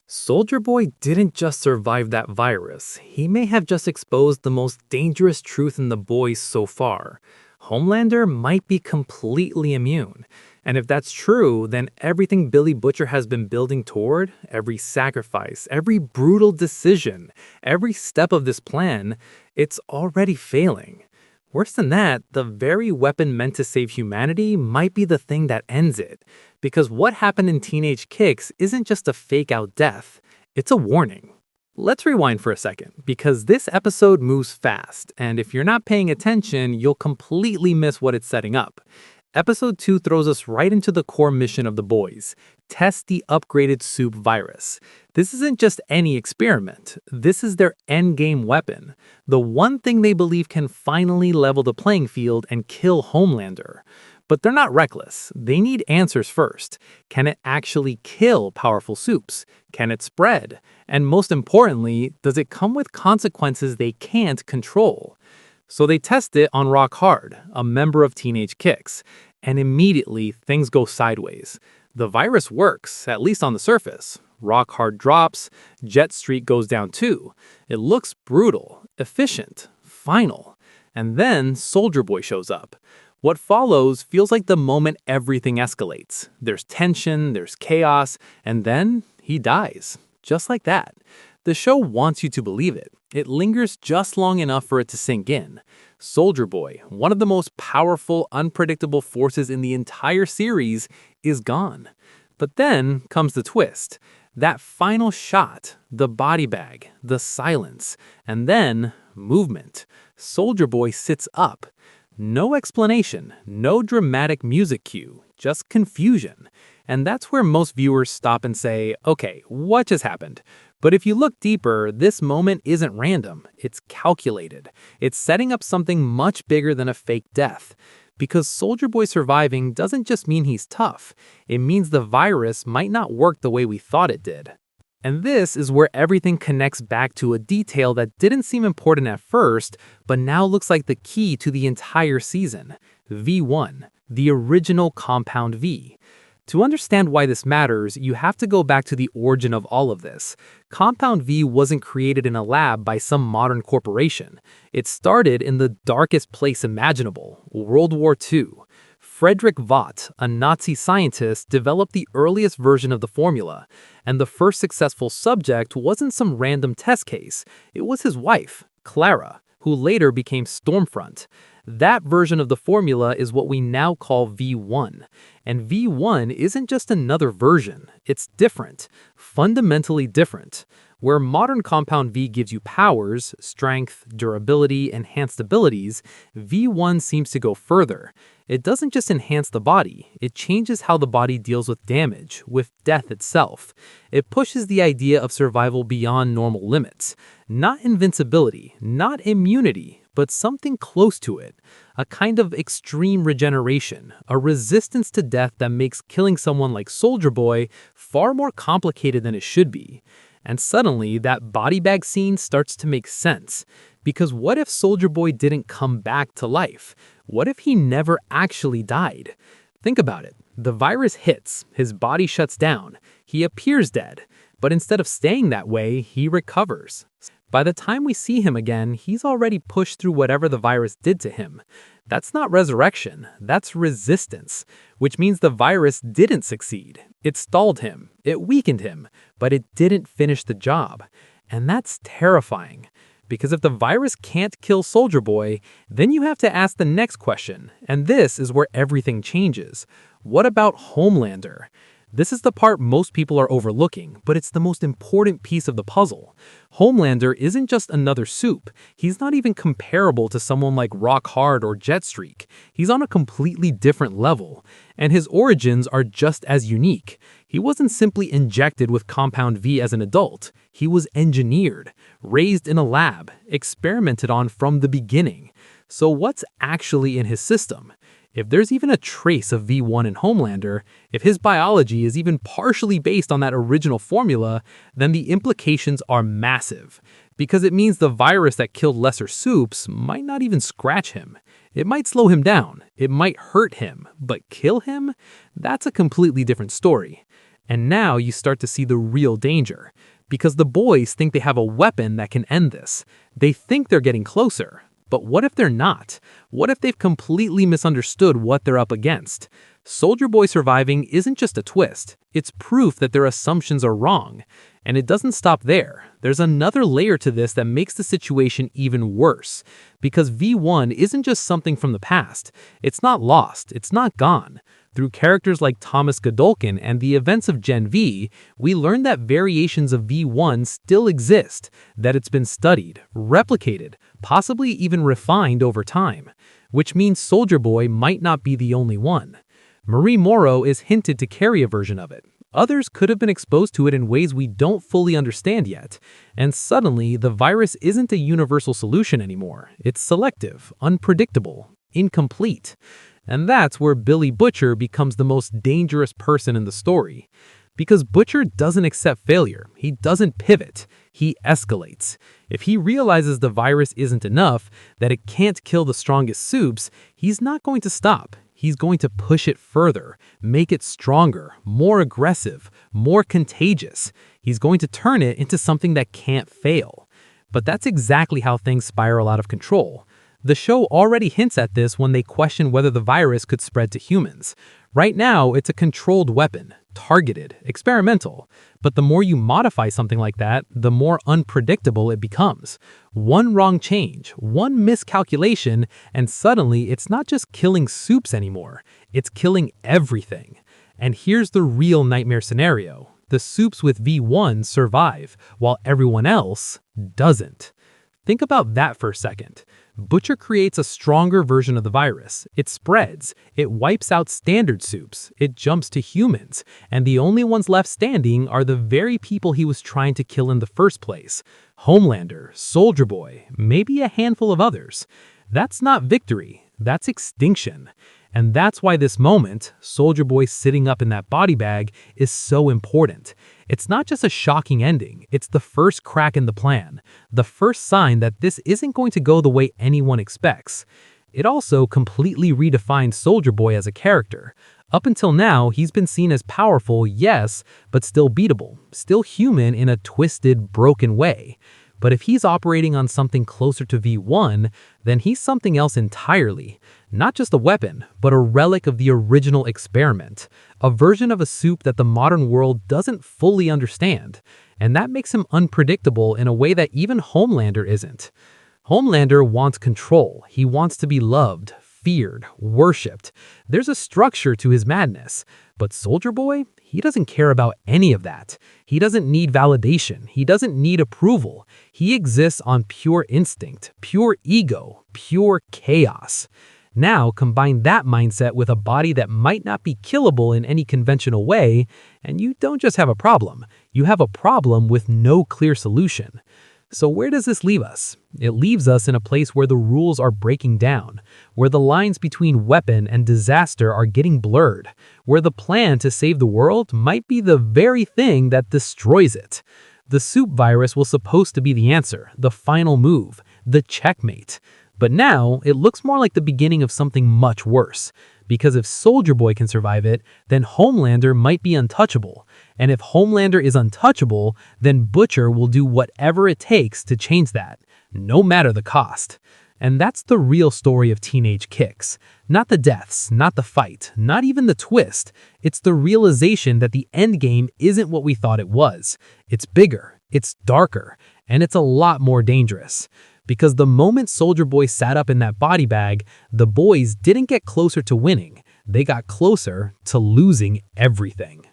Soldier Boy didn't just survive that virus, he may have just exposed the most dangerous truth in the boys so far. Homelander might be completely immune. And if that's true, then everything Billy Butcher has been building toward, every sacrifice, every brutal decision, every step of this plan, it's already failing. Worse than that, the very weapon meant to save humanity might be the thing that ends it. Because what happened in Teenage Kicks isn't just a fake out death, it's a warning. Let's rewind for a second, because this episode moves fast, and if you're not paying attention, you'll completely miss what it's setting up. Episode 2 throws us right into the core mission of the boys: test the upgraded Supe virus. This isn't just any experiment. This is their endgame weapon. The one thing they believe can finally level the playing field and kill Homelander. But they're not reckless. They need answers first. Can it actually kill powerful Supes? Can it spread? And most importantly, does it come with consequences they can't control? So they test it on Rock Hard, a member of Teenage Kicks, and immediately things go sideways. The virus works, at least on the surface. Rock Hard drops, Jet Streak goes down too. It looks brutal, efficient, final. And then Soldier Boy shows up. What follows feels like the moment everything escalates. There's tension, there's chaos, and then he dies. Just like that. The show wants you to believe it. It lingers just long enough for it to sink in. Soldier Boy, one of the most powerful, unpredictable forces in the entire series, is gone. But then comes the twist. That final shot, the body bag, the silence, and then movement. Soldier Boy sits up. No explanation, no dramatic music cue, just confusion. And that's where most viewers stop and say, okay, what just happened? But if you look deeper, this moment isn't random, it's calculated. It's setting up something much bigger than a fake death. Because Soldier Boy surviving doesn't just mean he's tough, it means the virus might not work the way we thought it did. And this is where everything connects back to a detail that didn't seem important at first, but now looks like the key to the entire season: V1, the original Compound V. To understand why this matters, you have to go back to the origin of all of this. Compound V wasn't created in a lab by some modern corporation. It started in the darkest place imaginable, World War II. Frederick Vought, a Nazi scientist, developed the earliest version of the formula, and the first successful subject wasn't some random test case. It was his wife, Clara, who later became Stormfront. That version of the formula is what we now call V1. And V1 isn't just another version, it's different, fundamentally different. Where modern Compound V gives you powers, strength, durability, enhanced abilities, V1 seems to go further. It doesn't just enhance the body, it changes how the body deals with damage, with death itself. It pushes the idea of survival beyond normal limits. Not invincibility, not immunity, but something close to it. A kind of extreme regeneration, a resistance to death that makes killing someone like Soldier Boy far more complicated than it should be. And suddenly, that body bag scene starts to make sense. Because what if Soldier Boy didn't come back to life? What if he never actually died? Think about it. The virus hits, his body shuts down, he appears dead. But instead of staying that way, he recovers. By the time we see him again, he's already pushed through whatever the virus did to him. That's not resurrection, that's resistance, which means the virus didn't succeed. It stalled him, it weakened him, but it didn't finish the job. And that's terrifying. Because if the virus can't kill Soldier Boy, then you have to ask the next question, and this is where everything changes. What about Homelander? This is the part most people are overlooking, but it's the most important piece of the puzzle. Homelander isn't just another Supe. He's not even comparable to someone like Rock Hard or Jet Streak. He's on a completely different level, and his origins are just as unique. He wasn't simply injected with Compound V as an adult. He was engineered, raised in a lab, experimented on from the beginning. So what's actually in his system? If there's even a trace of V1 in Homelander, if his biology is even partially based on that original formula, then the implications are massive. Because it means the virus that killed lesser Supes might not even scratch him. It might slow him down, it might hurt him, but kill him? That's a completely different story. And now you start to see the real danger, because the boys think they have a weapon that can end this. They think they're getting closer. But what if they're not? What if they've completely misunderstood what they're up against? Soldier Boy surviving isn't just a twist, it's proof that their assumptions are wrong. And it doesn't stop there. There's another layer to this that makes the situation even worse. Because V1 isn't just something from the past. It's not lost, it's not gone. Through characters like Thomas Godolkin and the events of Gen V, we learn that variations of V1 still exist, that it's been studied, replicated, possibly even refined over time. Which means Soldier Boy might not be the only one. Marie Morrow is hinted to carry a version of it. Others could have been exposed to it in ways we don't fully understand yet. And suddenly, the virus isn't a universal solution anymore. It's selective, unpredictable, incomplete. And that's where Billy Butcher becomes the most dangerous person in the story. Because Butcher doesn't accept failure. He doesn't pivot. He escalates. If he realizes the virus isn't enough, that it can't kill the strongest Supes, he's not going to stop. He's going to push it further, make it stronger, more aggressive, more contagious. He's going to turn it into something that can't fail. But that's exactly how things spiral out of control. The show already hints at this when they question whether the virus could spread to humans. Right now, it's a controlled weapon, targeted, experimental. But the more you modify something like that, the more unpredictable it becomes. One wrong change, one miscalculation, and suddenly it's not just killing Supes anymore. It's killing everything. And here's the real nightmare scenario. The Supes with V1 survive, while everyone else doesn't. Think about that for a second. Butcher creates a stronger version of the virus. It spreads. It wipes out standard Supes. It jumps to humans. And the only ones left standing are the very people he was trying to kill in the first place. Homelander, Soldier Boy, maybe a handful of others. That's not victory. That's extinction. And that's why this moment, Soldier Boy sitting up in that body bag, is so important. It's not just a shocking ending, it's the first crack in the plan, the first sign that this isn't going to go the way anyone expects. It also completely redefines Soldier Boy as a character. Up until now, he's been seen as powerful, yes, but still beatable, still human in a twisted, broken way. But if he's operating on something closer to V1, then he's something else entirely. Not just a weapon, but a relic of the original experiment. A version of a Supe that the modern world doesn't fully understand. And that makes him unpredictable in a way that even Homelander isn't. Homelander wants control. He wants to be loved, feared, worshipped. There's a structure to his madness. But Soldier Boy, he doesn't care about any of that. He doesn't need validation. He doesn't need approval. He exists on pure instinct, pure ego, pure chaos. Now, combine that mindset with a body that might not be killable in any conventional way, and you don't just have a problem. You have a problem with no clear solution. So where does this leave us? It leaves us in a place where the rules are breaking down, where the lines between weapon and disaster are getting blurred, where the plan to save the world might be the very thing that destroys it. The Supe virus was supposed to be the answer, the final move, the checkmate. But now, it looks more like the beginning of something much worse. Because if Soldier Boy can survive it, then Homelander might be untouchable. And if Homelander is untouchable, then Butcher will do whatever it takes to change that, no matter the cost. And that's the real story of Teenage Kicks. Not the deaths, not the fight, not even the twist. It's the realization that the endgame isn't what we thought it was. It's bigger, it's darker, and it's a lot more dangerous. Because the moment Soldier Boy sat up in that body bag, the boys didn't get closer to winning. They got closer to losing everything.